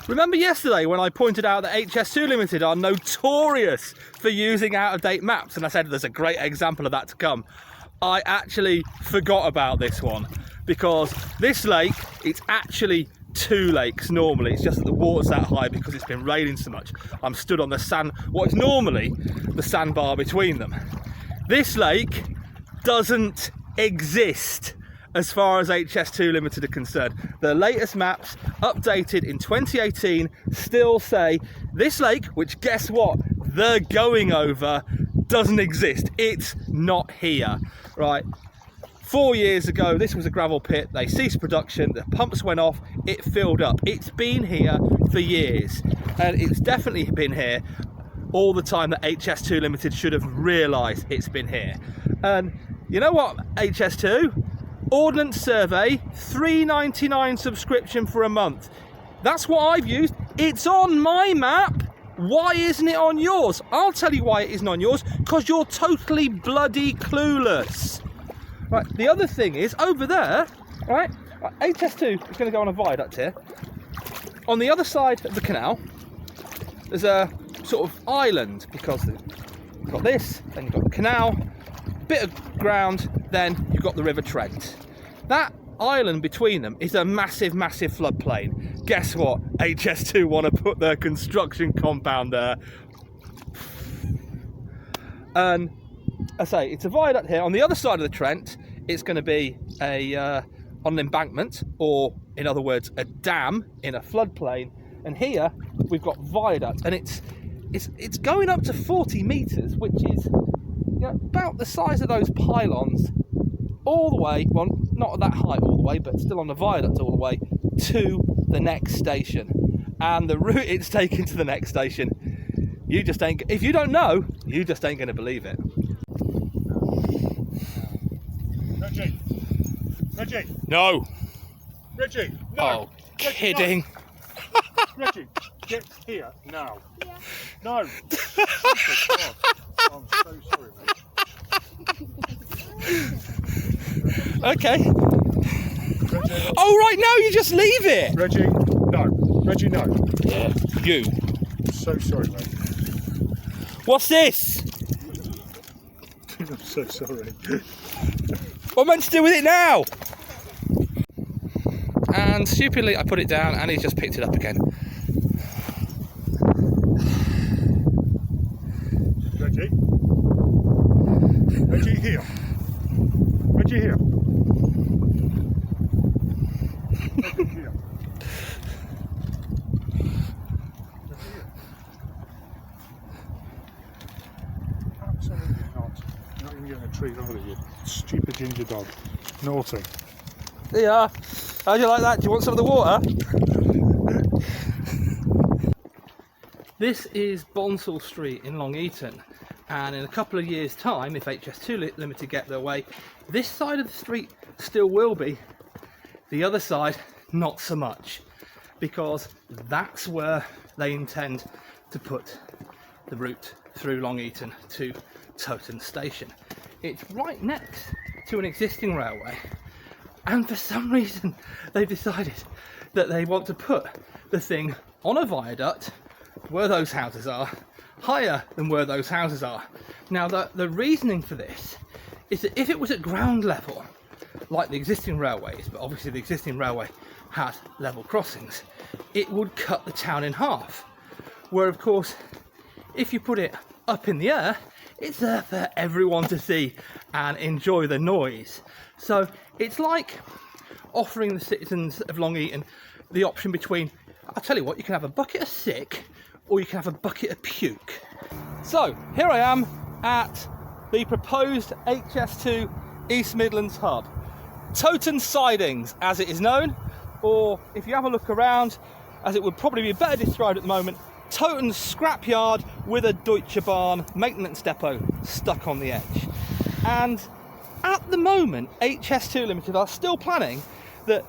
Remember yesterday when I pointed out that HS2 Ltd are notorious for using out-of-date maps, and I said there's a great example of that to come. I actually forgot about this one, because this lake, it's actually two lakes normally. It's just that the water's that high because it's been raining so much. I'm stood on the sand, what is normally the sandbar between them. This lake doesn't exist as far as HS2 Ltd are concerned. The latest maps, updated in 2018, still say this lake, which guess what? They're going over, doesn't exist. It's not here, right? 4 years ago, this was a gravel pit. They ceased production, the pumps went off, it filled up. It's been here for years, and it's definitely been here all the time that HS2 Ltd should have realised it's been here. And you know what, HS2? Ordnance Survey, $3.99 subscription for a month. That's what I've used. It's on my map. Why isn't it on yours? I'll tell you why it isn't on yours, because you're totally bloody clueless. Right, the other thing is, over there, right, HS2 is going to go on a viaduct here. On the other side of the canal, there's a sort of island, because you've got this, then you've got the canal, bit of ground, then you've got the River Trent. That island between them is a massive, massive floodplain. Guess what? HS2 want to put their construction compound there. And I say, it's a viaduct here. On the other side of the Trent, it's going to be on an embankment, or in other words, a dam in a floodplain. And here we've got viaduct, and it's going up to 40 metres, which is, you know, about the size of those pylons, all the way, well, not at that height all the way, but still on the viaduct all the way to the next station. And the route it's taken to the next station, you just ain't, if you don't know, you just ain't going to believe it. Reggie! Reggie! No! Reggie! No! Oh, Reggie, kidding! No. Reggie, get here now! Yeah. No! Oh, I'm so sorry, mate. Okay. Reggie, Oh, right now you just leave it! Reggie, no! Reggie, no! Yeah. You. So sorry, mate. What's this? I'm so sorry. What am I meant to do with it now? And stupidly I put it down and he's just picked it up again. Reggie? Reggie, here. Reggie, here. Reggie, here. Absolutely not. You're not even getting a treat, are you? Stupid ginger dog. Naughty. There you are. How'd you like that? Do you want some of the water? This is Bonsall Street in Long Eaton, and in a couple of years' time, if HS2 Ltd get their way, this side of the street still will be, the other side not so much, because that's where they intend to put the route through Long Eaton to Toton station. It's right next to an existing railway, and for some reason they've decided that they want to put the thing on a viaduct where those houses are, higher than where those houses are. Now the reasoning for this is that if it was at ground level, like the existing railways, but obviously the existing railway has level crossings, it would cut the town in half. Where of course, if you put it up in the air, it's there for everyone to see and enjoy the noise. So it's like offering the citizens of Long Eaton the option between, I'll tell you what, you can have a bucket of sick or you can have a bucket of puke. So here I am at the proposed HS2 East Midlands hub. Toton Sidings, as it is known, or if you have a look around, as it would probably be better described at the moment, Toton's scrapyard with a Deutsche Bahn maintenance depot stuck on the edge. And at the moment, HS2 Ltd are still planning that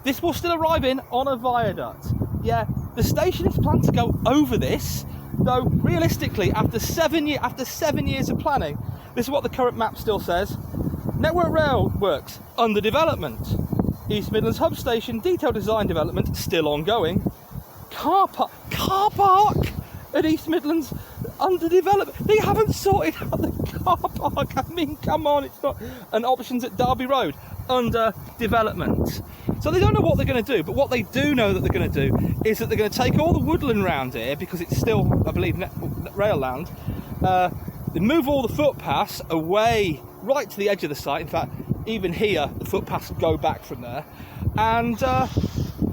this will still arrive in on a viaduct. Yeah, the station is planned to go over this, though realistically, after 7 years of planning, this is what the current map still says. Network rail works under development. East Midlands hub station detailed design development still ongoing. car park at East Midlands under development. They haven't sorted out the car park. I mean, come on, it's not. And options at Derby Road under development. So they don't know what they're going to do, but what they do know that they're going to do is that they're going to take all the woodland round here, because it's still, I believe, rail land. They move all the footpaths away right to the edge of the site. In fact, even here, the footpaths go back from there, and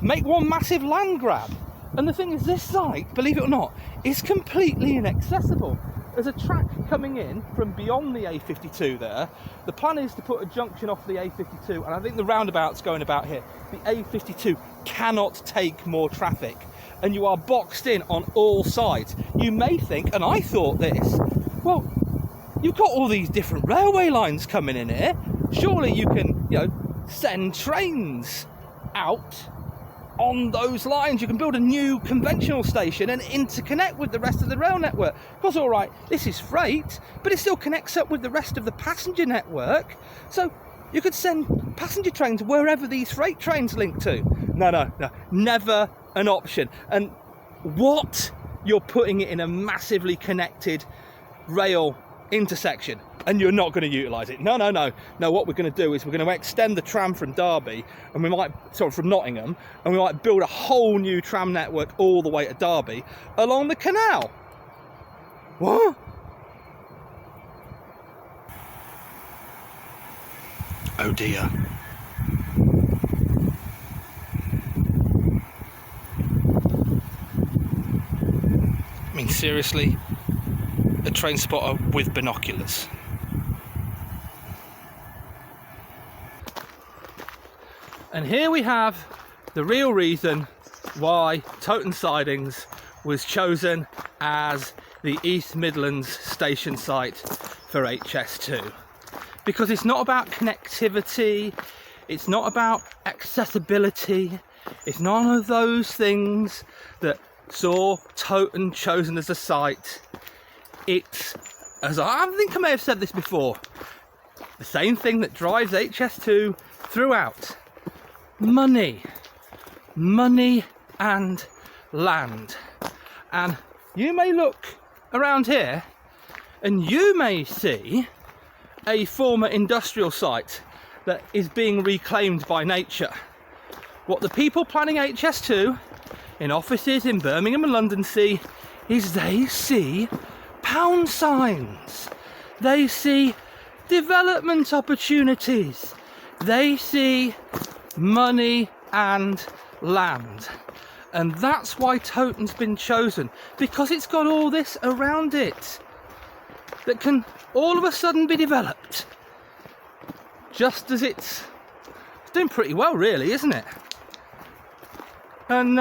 make one massive land grab. And the thing is, this site, believe it or not, is completely inaccessible. There's a track coming in from beyond the A52 there. The plan is to put a junction off the A52, and I think the roundabout's going about here. The A52 cannot take more traffic, and you are boxed in on all sides. You may think, and I thought this, well, you've got all these different railway lines coming in here. Surely you can, you know, send trains out on those lines. You can build a new conventional station and interconnect with the rest of the rail network. Because, all right, this is freight, but it still connects up with the rest of the passenger network. So you could send passenger trains wherever these freight trains link to. No, never an option. And what? You're putting it in a massively connected rail intersection, and you're not going to utilise it. No, what we're going to do is we're going to extend the tram from Derby, and from Nottingham, and we might build a whole new tram network all the way to Derby along the canal. What? Oh dear. I mean, seriously, a train spotter with binoculars. And here we have the real reason why Toton Sidings was chosen as the East Midlands station site for HS2. Because it's not about connectivity, it's not about accessibility, it's none of those things that saw Toton chosen as a site. It's, as I think I may have said this before, the same thing that drives HS2 throughout. Money and land. And you may look around here and you may see a former industrial site that is being reclaimed by nature. What the people planning HS2 in offices in Birmingham and London see is they see pound signs, they see development opportunities, they see money and land. And that's why Toton's been chosen, because it's got all this around it that can all of a sudden be developed, just as it's doing pretty well, really, isn't it? And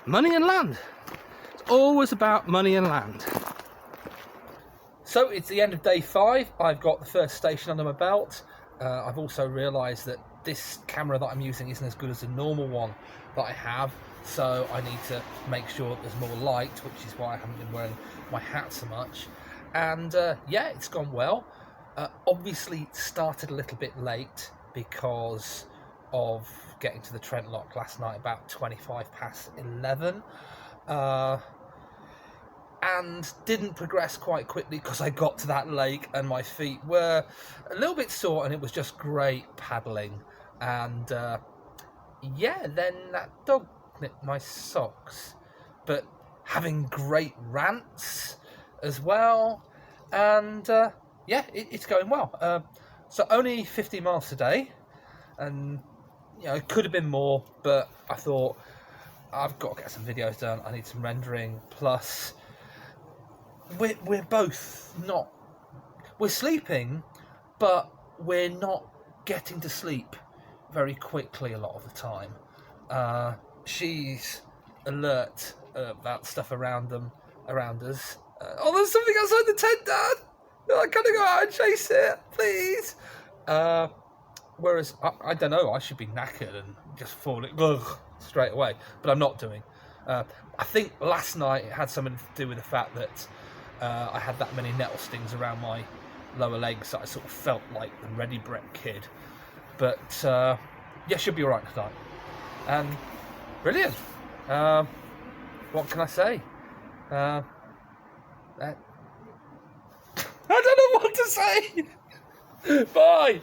money and land. It's always about money and land. So it's the end of day 5. I've got the first station under my belt. I've also realised that this camera that I'm using isn't as good as the normal one that I have, so I need to make sure that there's more light, which is why I haven't been wearing my hat so much. And yeah, it's gone well. Obviously started a little bit late because of getting to the Trent lock last night about 11:25. And didn't progress quite quickly because I got to that lake and my feet were a little bit sore, and it was just great paddling. And yeah, then that dog nipped my socks, but having great rants as well. And yeah, it's going well. So only 50 miles today, and you know, it could have been more, but I thought I've got to get some videos done. I need some rendering, plus we're both not, we're sleeping, but we're not getting to sleep very quickly a lot of the time. She's alert about stuff around us. Oh, there's something outside the tent, Dad! I gotta go out and chase it, please! Whereas, I don't know, I should be knackered and just falling straight away, but I'm not doing. I think last night it had something to do with the fact that I had that many nettle stings around my lower legs that I sort of felt like the Ready Brek kid. But yeah, should be alright tonight. And Brilliant. What can I say? I don't know what to say. Bye.